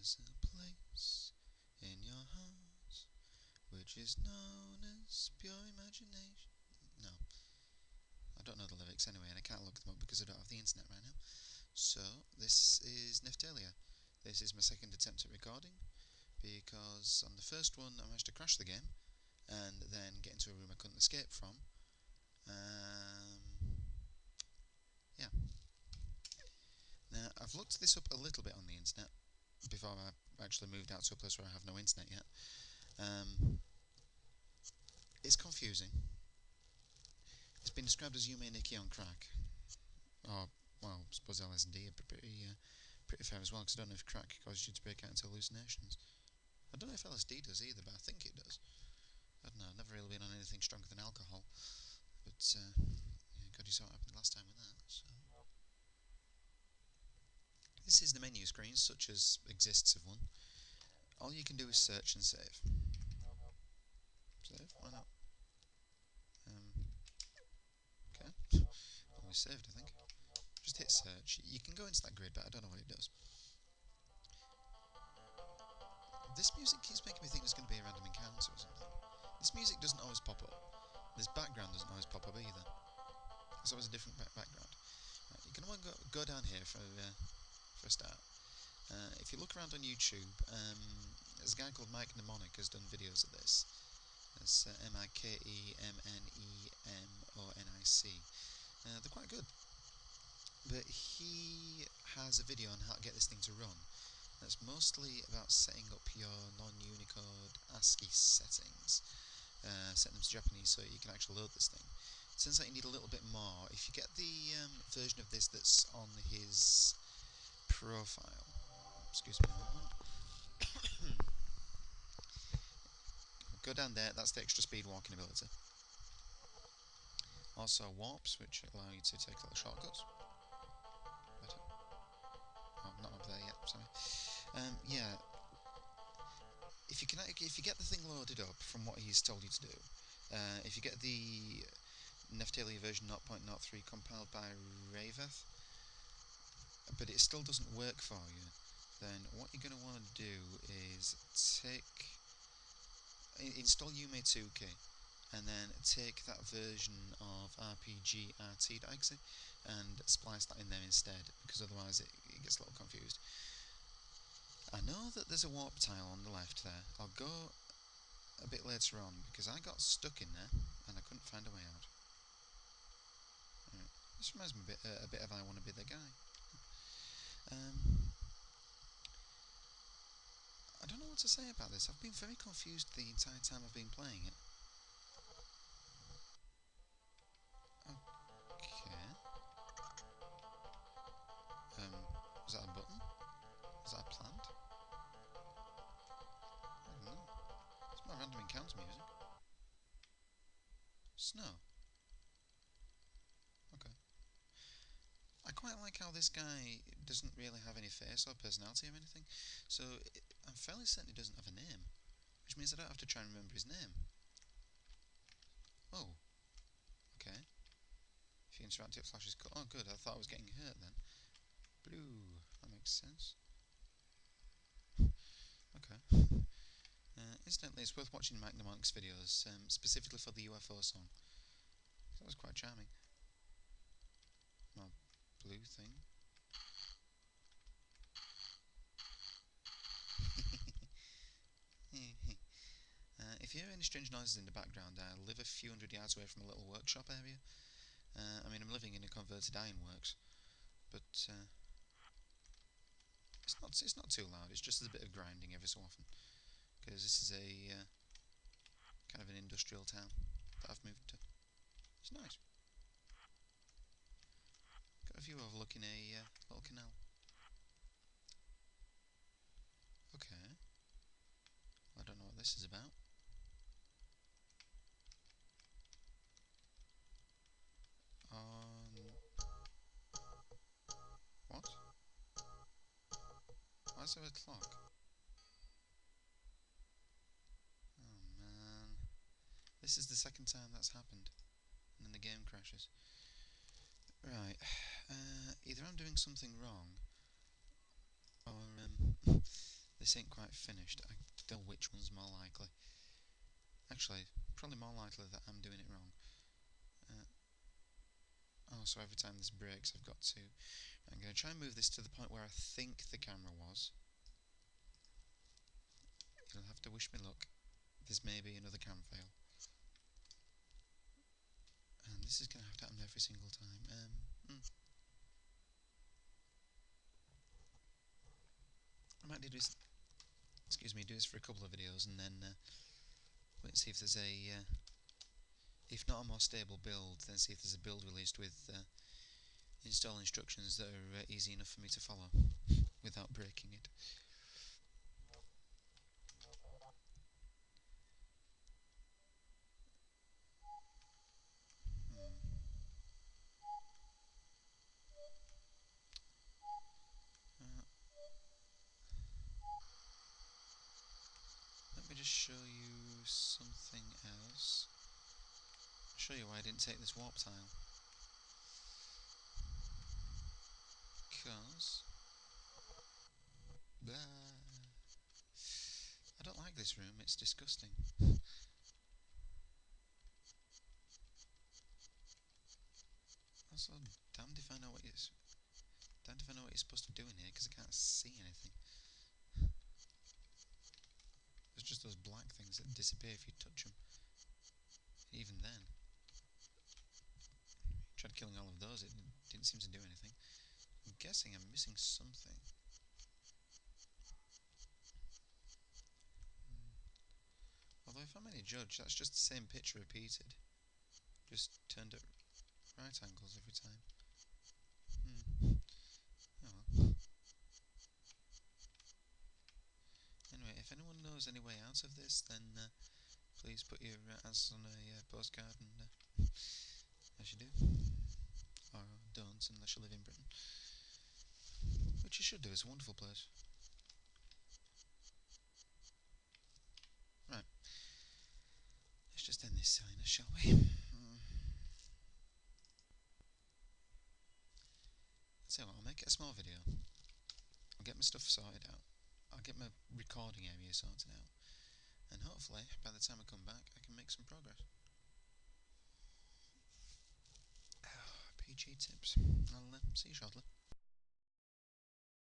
There's a place in your heart which is known as pure imagination. No, I don't know the lyrics anyway, and I can't look them up because I don't have the internet right now. So, this is Neftelia. This is my second attempt at recording, because on the first one I managed to crash the game, and then get into a room I couldn't escape from. Yeah. Now, I've looked this up a little bit on the internet, before I actually moved out to a place where I have no internet yet. It's confusing. It's been described as Yume Nikki on crack. Or, well, I suppose LSD are pretty fair as well, because I don't know if crack causes you to break out into hallucinations. I don't know if LSD does either, but I think it does. I don't know, I've never really been on anything stronger than alcohol. But, yeah, God, you saw what happened last time with that. So. This is the menu screen, such as exists of one. All you can do is search and save. Save? Why not? Okay. Always saved, I think. Just hit search. You can go into that grid, but I don't know what it does. This music keeps making me think there's going to be a random encounter or something. This music doesn't always pop up. This background doesn't always pop up either. It's always a different background. Right, you can go down here for a start. If you look around on YouTube, there's a guy called Mike Mnemonic has done videos of this. That's Mikemonic. They're quite good. But he has a video on how to get this thing to run. That's mostly about setting up your non-Unicode ASCII settings, setting them to Japanese so you can actually load this thing. It turns out you need a little bit more. If you get the version of this that's on his profile, excuse me a moment, go down there, that's the extra speed walking ability. Also warps, which allow you to take little shortcuts. Better. Oh, not up there yet, sorry. Yeah, if you get the thing loaded up from what he's told you to do, if you get the Neftelia version 0.03 compiled by Raveth, but it still doesn't work for you, then what you're going to want to do is install Yume2K, and then take that version of RPGRT.exe and splice that in there instead, because otherwise it gets a little confused. I know that there's a warp tile on the left there. I'll go a bit later on, because I got stuck in there and I couldn't find a way out. Right. This reminds me a bit of I Want to Be the Guy. I don't know what to say about this. I've been very confused the entire time I've been playing it. Okay. Was that a button? Was that a plant? I don't know. It's more random encounter music. Snow. Okay. I quite like how this guy doesn't really have any face or personality or anything, so I'm fairly certain he doesn't have a name, which means I don't have to try and remember his name. Oh, okay. If you interact, it flashes. Oh, good. I thought I was getting hurt then. Blue. That makes sense. Okay. Incidentally, it's worth watching Mike Mnemonic's videos, specifically for the UFO song. That was quite charming. Well, blue thing. If you hear any strange noises in the background, I live a few hundred yards away from a little workshop area. I mean, I'm living in a converted ironworks, but it's not too loud. It's just a bit of grinding every so often, because this is a kind of an industrial town that I've moved to. It's nice. Got a view overlooking a little canal. Okay. I don't know what this is about. What? Why is there a clock? Oh man. This is the second time that's happened. And then the game crashes. Right. Either I'm doing something wrong, or this ain't quite finished. I don't know which one's more likely. Actually, probably more likely that I'm doing it wrong. So every time this breaks, I've got to... I'm going to try and move this to the point where I think the camera was. You'll have to wish me luck. This may be another cam fail. And this is going to have to happen every single time. I might do this... Excuse me, do this for a couple of videos and then wait and see if there's a... if not a more stable build, then see if there's a build released with install instructions that are easy enough for me to follow without breaking it. Let me just show you something else. I'll show you why I didn't take this warp tile. Because... I don't like this room, it's disgusting. Also, damned if I know what it's... Damned if I know what you're supposed to do in here, because I can't see anything. There's just those black things that disappear if you touch them. Even then. Tried killing all of those, it didn't seem to do anything. I'm guessing I'm missing something. Although if I'm any judge, that's just the same picture repeated. Just turned at right angles every time. Oh well. Anyway, if anyone knows any way out of this, then please put your answers on a postcard, and as you do. Or don't, unless you live in Britain. Which you should do, it's a wonderful place. Right. Let's just end this silliness, shall we? So I'll make it a small video. I'll get my stuff sorted out. I'll get my recording area sorted out. And hopefully, by the time I come back, I can make some progress. PG tips. I'll see you shortly.